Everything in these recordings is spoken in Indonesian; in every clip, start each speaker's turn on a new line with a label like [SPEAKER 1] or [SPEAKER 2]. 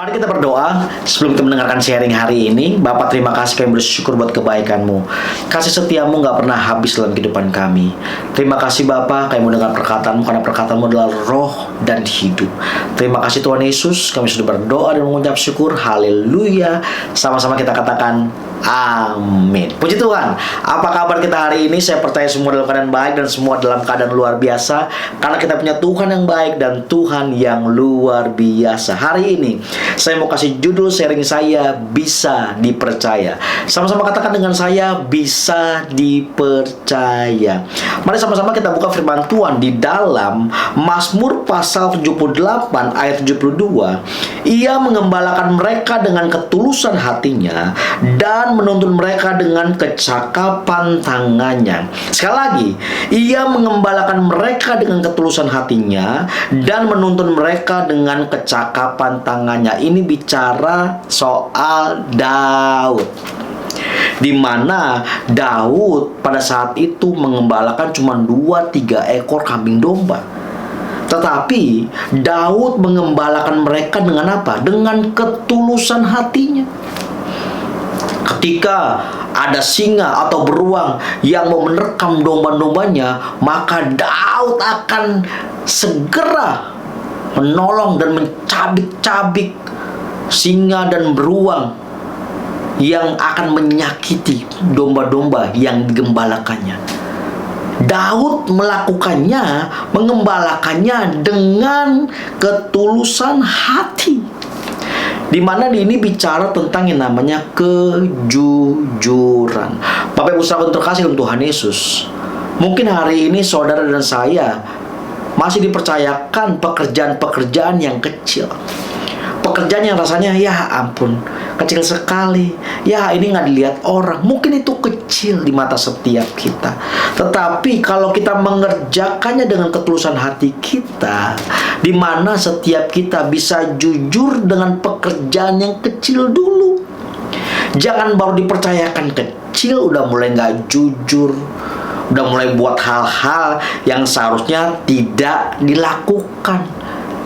[SPEAKER 1] Mari kita berdoa sebelum kita mendengarkan sharing hari ini. Bapak, terima kasih, kami bersyukur buat kebaikan-Mu. Kasih setiamu gak pernah habis dalam kehidupan kami. Terima kasih Bapak, kami mendengar perkataan-Mu karena perkataan-Mu adalah roh dan hidup. Terima kasih Tuhan Yesus, kami sudah berdoa dan mengucap syukur. Haleluya. Sama-sama kita katakan amin. Puji Tuhan. Apa kabar kita hari ini? Saya percaya semua dalam keadaan baik dan semua dalam keadaan luar biasa, karena kita punya Tuhan yang baik dan Tuhan yang luar biasa. Hari ini saya mau kasih judul sharing saya, bisa dipercaya. Sama-sama katakan dengan saya, bisa dipercaya. Mari sama-sama kita buka firman Tuhan di dalam Mazmur pasal 78 ayat 72. Ia mengembalakan mereka dengan ketulusan hatinya dan menuntun mereka dengan kecakapan tangannya. Sekali lagi, ia mengembalakan mereka dengan ketulusan hatinya dan menuntun mereka dengan kecakapan tangannya. Ini bicara soal Daud, di mana Daud pada saat itu mengembalakan cuma 2-3 ekor kambing domba. Tetapi Daud mengembalakan mereka dengan apa? Dengan ketulusan hatinya. Ketika ada singa atau beruang yang mau menerkam domba-dombanya, maka Daud akan segera menolong dan mencabik-cabik singa dan beruang yang akan menyakiti domba-domba yang digembalakannya. Daud melakukannya, mengembalakannya dengan ketulusan hati, di mana ini bicara tentang yang namanya kejujuran. Bapak Ibu saudara terkasih dalam Tuhan Yesus, mungkin hari ini saudara dan saya masih dipercayakan pekerjaan-pekerjaan yang kecil, pekerjaan yang rasanya ya ampun kecil sekali, ya ini nggak dilihat orang. Mungkin itu kecil di mata setiap kita, tetapi kalau kita mengerjakannya dengan ketulusan hati kita, di mana setiap kita bisa jujur dengan pekerjaan yang kecil dulu. Jangan baru dipercayakan kecil udah mulai nggak jujur, udah mulai buat hal-hal yang seharusnya tidak dilakukan,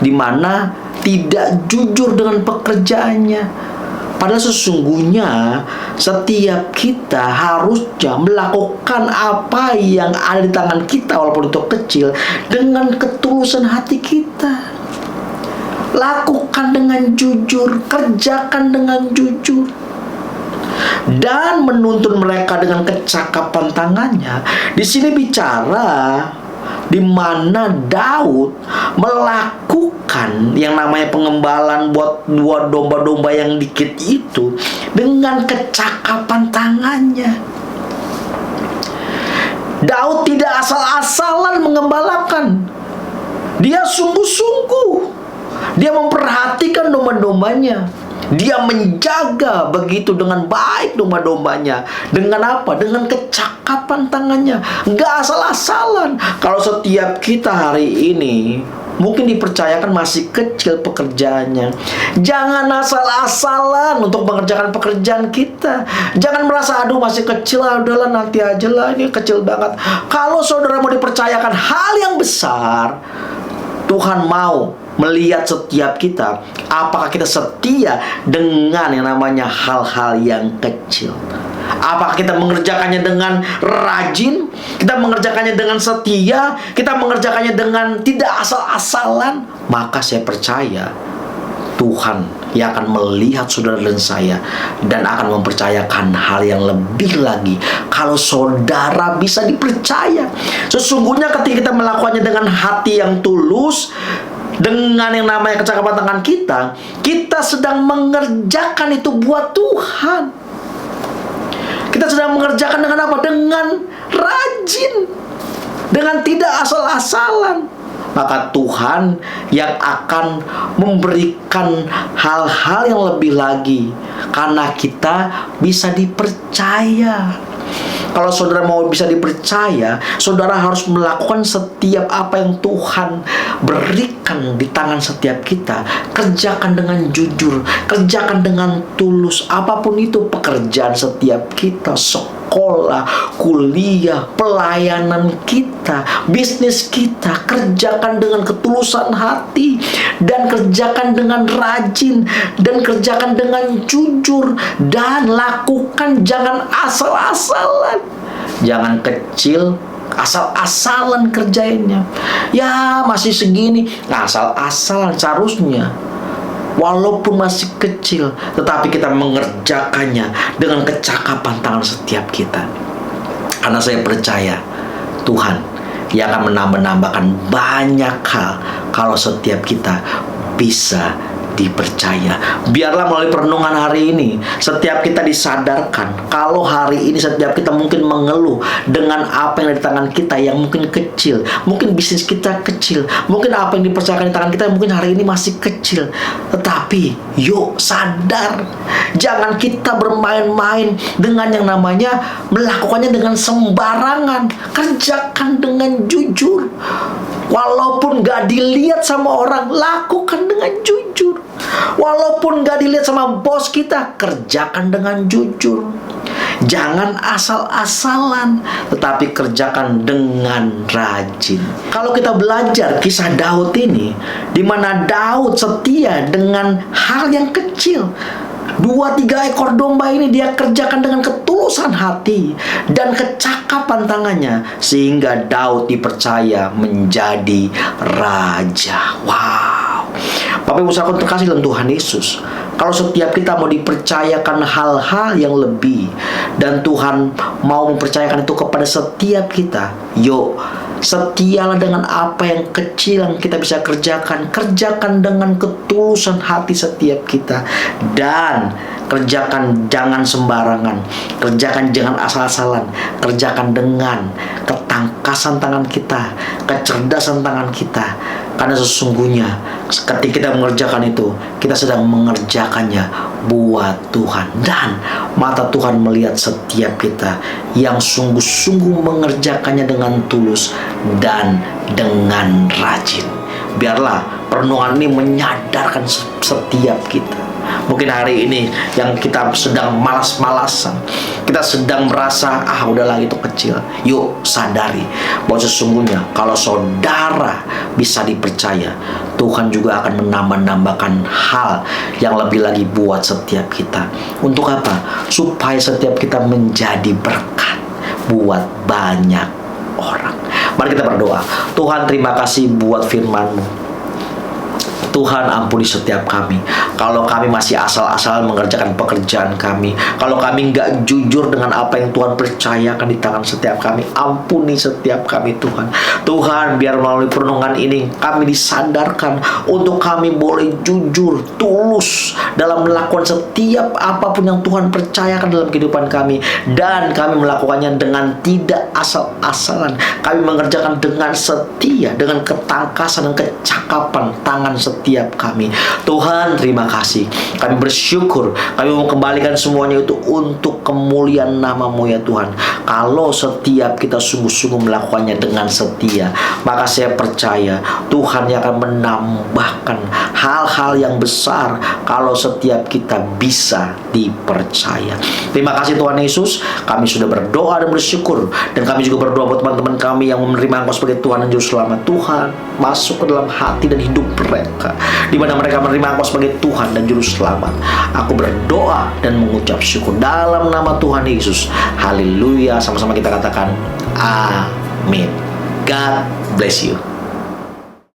[SPEAKER 1] di mana tidak jujur dengan pekerjaannya. Padahal sesungguhnya setiap kita harusnya melakukan apa yang ada di tangan kita, walaupun itu kecil, dengan ketulusan hati kita. Lakukan dengan jujur, kerjakan dengan jujur, dan menuntun mereka dengan kecakapan tangannya. Di sini bicara di mana Daud melakukan yang namanya pengembalaan buat dua domba-domba yang dikit itu dengan kecakapan tangannya. Daud tidak asal-asalan mengembalakan. Dia sungguh-sungguh. Dia memperhatikan domba-dombanya. Dia menjaga begitu dengan baik domba-dombanya. Dengan apa? Dengan kecakapan tangannya. Gak asal-asalan. Kalau setiap kita hari ini mungkin dipercayakan masih kecil pekerjaannya, jangan asal-asalan untuk mengerjakan pekerjaan kita. Jangan merasa aduh masih kecil, udahlah nanti aja lah, ini kecil banget. Kalau saudara mau dipercayakan hal yang besar, Tuhan mau melihat setiap kita, apakah kita setia dengan yang namanya hal-hal yang kecil. Apakah kita mengerjakannya dengan rajin, kita mengerjakannya dengan setia, kita mengerjakannya dengan tidak asal-asalan. Maka saya percaya Tuhan yang akan melihat saudara dan saya, dan akan mempercayakan hal yang lebih lagi. Kalau saudara bisa dipercaya, sesungguhnya ketika kita melakukannya dengan hati yang tulus, dengan yang namanya kecakapan tangan kita, kita sedang mengerjakan itu buat Tuhan. Kita sedang mengerjakan dengan apa? Dengan rajin, dengan tidak asal-asalan. Maka Tuhan yang akan memberikan hal-hal yang lebih lagi, karena kita bisa dipercaya. Kalau saudara mau bisa dipercaya, saudara harus melakukan setiap apa yang Tuhan berikan di tangan setiap kita. Kerjakan dengan jujur, kerjakan dengan tulus. Apapun itu pekerjaan setiap kita, sekolah, kuliah, pelayanan kita, bisnis kita, kerjakan dengan ketulusan hati, dan kerjakan dengan rajin, dan kerjakan dengan jujur, dan lakukan, jangan asal-asalan, jangan kecil asal-asalan kerjainnya. Ya masih segini, asal-asalan seharusnya. Walaupun masih kecil, tetapi kita mengerjakannya dengan kecakapan tangan setiap kita. Karena saya percaya Tuhan yang akan menambahkan banyak hal kalau setiap kita bisa dipercaya. Biarlah melalui perenungan hari ini setiap kita disadarkan kalau hari ini setiap kita mungkin mengeluh dengan apa yang ada di tangan kita yang mungkin kecil, mungkin bisnis kita kecil, mungkin apa yang dipercayakan di tangan kita mungkin hari ini masih kecil. Tetapi yuk sadar, jangan kita bermain-main dengan yang namanya melakukannya dengan sembarangan. Kerjakan dengan jujur. Walaupun gak dilihat sama orang, lakukan dengan jujur. Walaupun gak dilihat sama bos kita, kerjakan dengan jujur. Jangan asal-asalan, tetapi kerjakan dengan rajin. Kalau kita belajar kisah Daud ini, di mana Daud setia dengan hal yang kecil, 2-3 ekor domba ini dia kerjakan dengan ketulusan hati dan kecakapan tangannya, sehingga Daud dipercaya menjadi raja. Wow. Bapak Ibu saudara terkasih dalam Tuhan Yesus, kalau setiap kita mau dipercayakan hal-hal yang lebih, dan Tuhan mau mempercayakan itu kepada setiap kita, yuk setialah dengan apa yang kecil yang kita bisa kerjakan. Kerjakan dengan ketulusan hati setiap kita, dan kerjakan jangan sembarangan, kerjakan jangan asal-asalan, kerjakan dengan ketangkasan tangan kita, kecerdasan tangan kita. Karena sesungguhnya ketika kita mengerjakan itu, kita sedang mengerjakannya buat Tuhan, dan mata Tuhan melihat setiap kita yang sungguh-sungguh mengerjakannya dengan tulus dan dengan rajin. Biarlah perenungan ini menyadarkan setiap kita. Mungkin hari ini yang kita sedang malas-malasan, kita sedang merasa udahlah itu kecil. Yuk sadari bahwa sesungguhnya kalau saudara bisa dipercaya, Tuhan juga akan menambahkan hal yang lebih lagi buat setiap kita. Untuk apa? Supaya setiap kita menjadi berkat buat banyak orang. Mari kita berdoa. Tuhan, terima kasih buat firman-Mu. Tuhan, ampuni setiap kami kalau kami masih asal-asalan mengerjakan pekerjaan kami, kalau kami nggak jujur dengan apa yang Tuhan percayakan di tangan setiap kami. Ampuni setiap kami Tuhan. Tuhan, biar melalui perenungan ini kami disadarkan untuk kami boleh jujur, tulus dalam melakukan setiap apapun yang Tuhan percayakan dalam kehidupan kami, dan kami melakukannya dengan tidak asal-asalan. Kami mengerjakan dengan setia, dengan ketangkasan dan kecakapan tangan setiap kami. Tuhan, terima kasih. Kami bersyukur. Kami mau kembalikan semuanya itu untuk kemuliaan nama-Mu ya Tuhan. Kalau setiap kita sungguh-sungguh melakukannya dengan setia, maka saya percaya Tuhan yang akan menambahkan hal-hal yang besar kalau setiap kita bisa dipercaya. Terima kasih Tuhan Yesus. Kami sudah berdoa dan bersyukur, dan kami juga berdoa buat teman-teman kami yang menerima Engkau sebagai Tuhan dan Juru Selamat. Tuhan, masuk ke dalam hati dan hidup mereka, di mana mereka menerima Engkau sebagai Tuhan dan Juru Selamat. Aku berdoa dan mengucap syukur dalam nama Tuhan Yesus. Haleluya. Sama-sama kita katakan amin. God bless you.